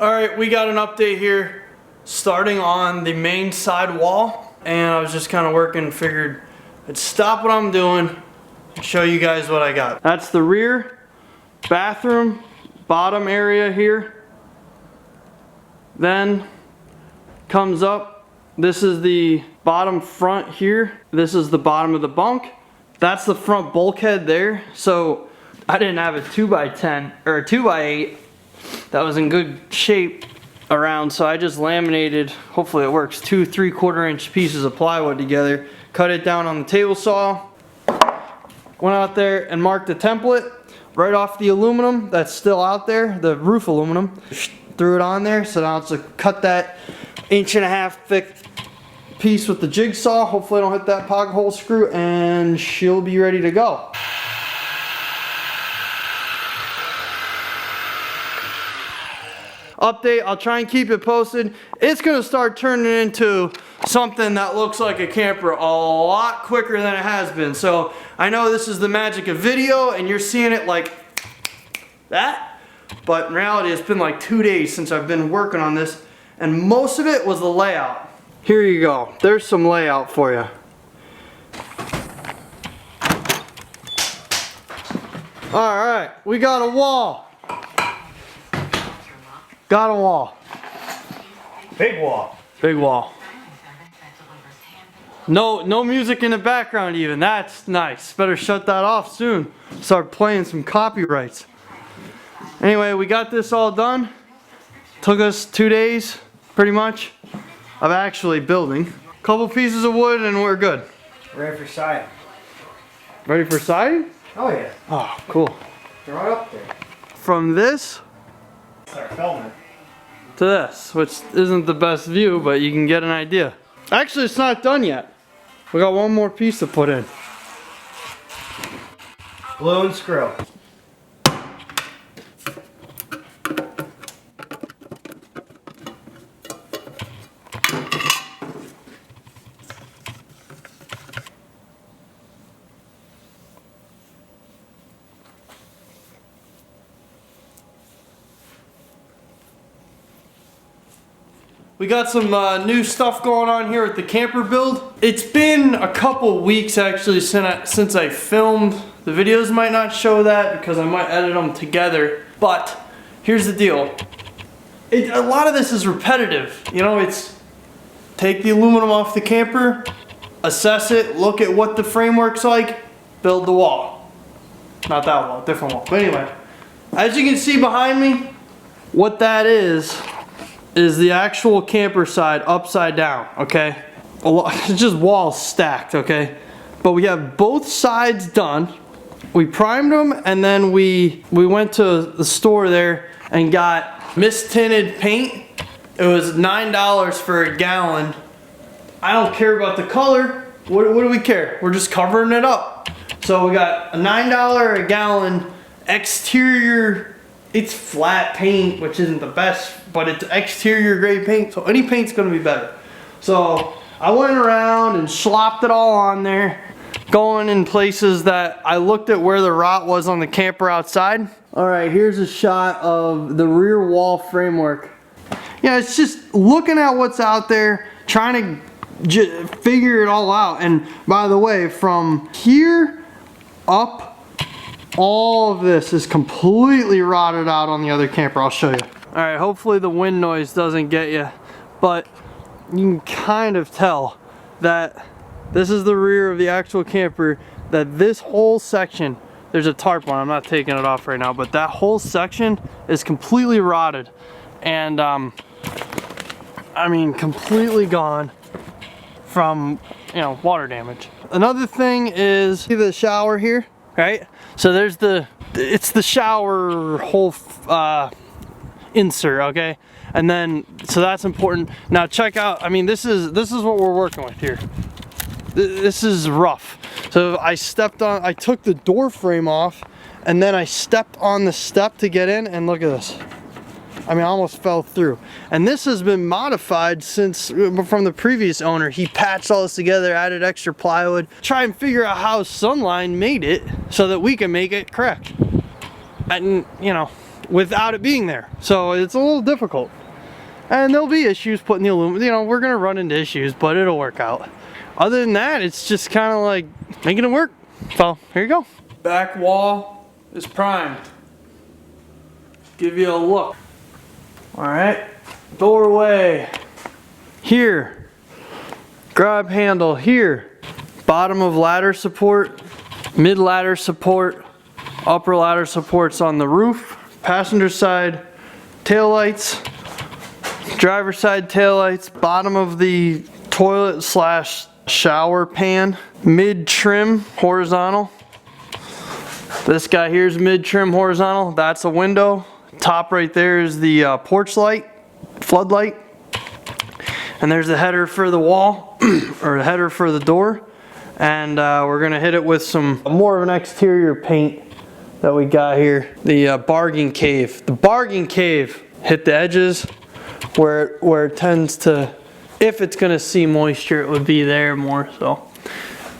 Alright, we got an update here starting on the main side wall, and I was just kind of working, figured I'd stop what I'm doing and show you guys what I got. That's the rear bathroom bottom area here. Then comes up, this is the bottom front here. This is the bottom of the bunk. That's the front bulkhead there. So I didn't have a 2x10 or a 2x8 that was in good shape around, so I just laminated, hopefully it works, 2 3/4 inch pieces of plywood together, cut it down on the table saw, went out there and marked the template right off the aluminum that's still out there, the roof aluminum, threw it on there. So now it's to cut that 1.5 inch thick piece with the jigsaw. Hopefully I don't hit that pocket hole screw, and she'll be ready to go. Update, I'll try and keep it posted. It's gonna start turning into something that looks like a camper a lot quicker than it has been. So I know this is the magic of video and you're seeing it like that, but in reality it's been like 2 days since I've been working on this, and most of it was the layout. Here you go, there's some layout for you. Alright, we got a wall. Got a wall. Big wall. Big wall. No music in the background even. That's nice. Better shut that off soon. Start playing some copyrights. Anyway, we got this all done. Took us 2 days, pretty much, of actually building. Couple pieces of wood and we're good. Ready for siding. Ready for siding? Oh yeah. Oh, cool. They're right up there. From this Start filming. to this, which isn't the best view, but you can get an idea. Actually, it's not done yet. We got one more piece to put in. Glue and screw. We got some new stuff going on here with the camper build. It's been a couple weeks actually since I filmed. The videos might not show that because I might edit them together, but here's the deal. A lot of this is repetitive. You know, it's take the aluminum off the camper, assess it, look at what the framework's like, build the wall. Not that wall, different wall. But anyway, as you can see behind me, what that is the actual camper side upside down, okay? It's just walls stacked, okay? But we have both sides done. We primed them, and then we went to the store there and got mist-tinted paint. It was $9 for a gallon. I don't care about the color. What do we care? We're just covering it up. So we got a $9 a gallon exterior. It's flat paint, which isn't the best, but it's exterior grade paint, so any paint's gonna be better. So I went around and slopped it all on there, going in places that I looked at where the rot was on the camper outside. All right, here's a shot of the rear wall framework. Yeah, it's just looking at what's out there, trying to figure it all out. And by the way, from here up, all of this is completely rotted out on the other camper. I'll show you. All right, hopefully the wind noise doesn't get you, but you can kind of tell that this is the rear of the actual camper, that this whole section, there's a tarp on, I'm not taking it off right now, but that whole section is completely rotted. And I mean, completely gone from, you know, water damage. Another thing is, see the shower here? Right? So there's it's the shower hole insert, okay? And then, so that's important. Now check out, I mean, this is what we're working with here. This is rough. So I took the door frame off, and then I stepped on the step to get in, and look at this. I mean, I almost fell through. And this has been modified since, from the previous owner. He patched all this together, added extra plywood. Try and figure out how Sunline made it so that we can make it correct. And, you know, without it being there. So it's a little difficult. And there'll be issues putting the aluminum, you know, we're gonna run into issues, but it'll work out. Other than that, it's just kind of like making it work. So here you go. Back wall is primed. Give you a look. All right, doorway here, grab handle here, bottom of ladder support, mid ladder support, upper ladder supports on the roof, passenger side tail lights, driver side tail lights, bottom of the toilet slash shower pan, mid trim horizontal. This guy here is mid trim horizontal. That's a window. Top right there is the porch light, floodlight. And there's the header for the wall, or the header for the door. And we're gonna hit it with some more of an exterior paint that we got here. The bargain cave. The bargain cave hit the edges where it tends to, if it's gonna see moisture, it would be there more, so.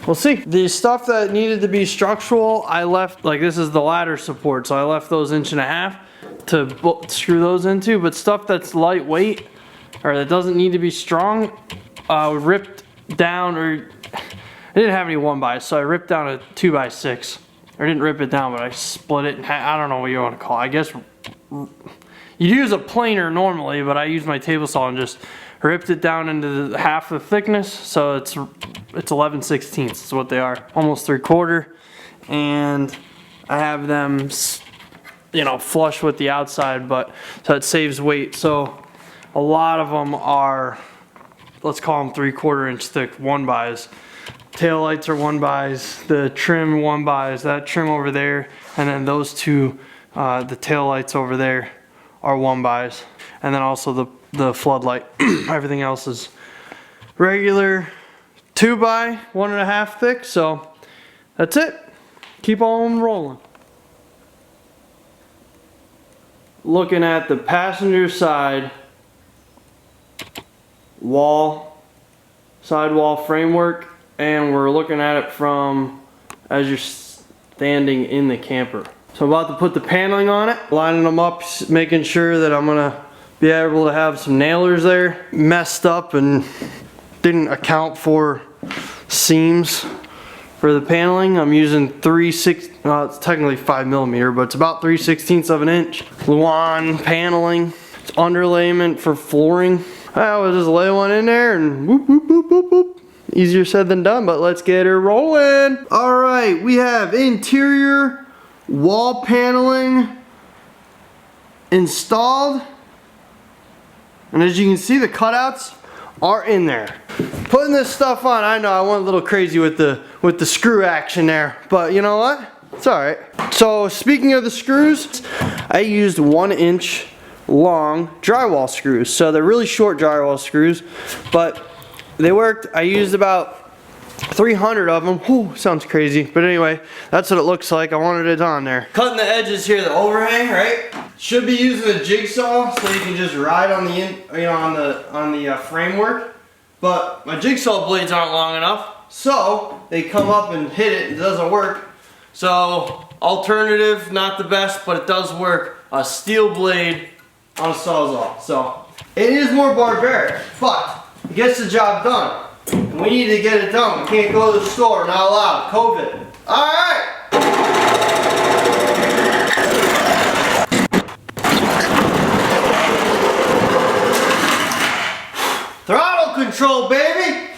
We'll see. The stuff that needed to be structural, I left, like this is the ladder support, so I left those 1.5 inches to screw those into, but stuff that's lightweight, or that doesn't need to be strong, ripped down, or I didn't have any 1x, so I ripped down a 2x6. I didn't rip it down, but I split it in half. I don't know what you want to call it. I guess you use a planer normally, but I used my table saw and just ripped it down into the half the thickness, so it's 11/16 is what they are, almost 3/4, and I have them, you know, flush with the outside, but so it saves weight. So a lot of them are, let's call them 3/4 inch thick 1x's. Tail lights are 1x's, the trim 1x's, that trim over there, and then those two, the tail lights over there are 1x's, and then also the floodlight. Everything else is regular 2x 1.5 thick. So that's it. Keep on rolling. Looking at the passenger side wall, sidewall framework, and we're looking at it from as you're standing in the camper. So I'm about to put the paneling on it, lining them up, making sure that I'm gonna be able to have some nailers there. Messed up and didn't account for seams for the paneling. I'm using it's technically 5mm, but it's about 3/16 of an inch. Luan paneling. It's underlayment for flooring. I will just lay one in there and whoop, whoop, whoop, whoop, whoop. Easier said than done, but let's get her rolling. All right, we have interior wall paneling installed. And as you can see, the cutouts are in there. Putting this stuff on, I know I went a little crazy with the screw action there, but you know what? It's all right. So speaking of the screws, I used 1-inch long drywall screws. So they're really short drywall screws, but they worked. I used about 300 of them. Whew, sounds crazy, but anyway, that's what it looks like. I wanted it on there. Cutting the edges here, the overhang, right? Should be using a jigsaw so you can just ride on the framework. But my jigsaw blades aren't long enough, so they come up and hit it. It doesn't work. So alternative, not the best, but it does work. A steel blade on a sawzall. So it is more barbaric, but it gets the job done. And we need to get it done. We can't go to the store, not allowed. COVID. All right. Throttle control, baby.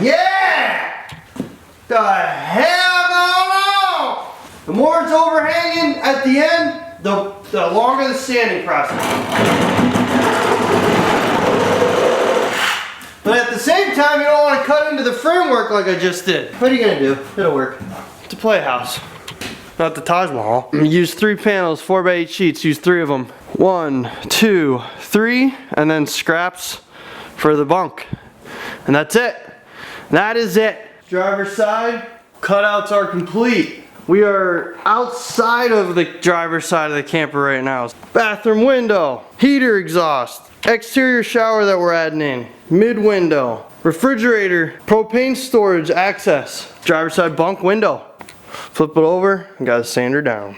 Yeah. The hell no. The more it's overhanging at the end, the longer the sanding process. But at the same time, you don't want to cut into the framework like I just did. What are you gonna do? It'll work. It's a playhouse, not the Taj Mahal. Use 3 panels, 4x8 sheets. Use 3 of them. 1, 2, 3, and then scraps for the bunk. And that's it. That is it. Driver's side cutouts are complete. We are outside of the driver's side of the camper right now. Bathroom window, heater exhaust, exterior shower that we're adding in, mid window, refrigerator, propane storage access, driver's side bunk window. Flip it over and got a sander down.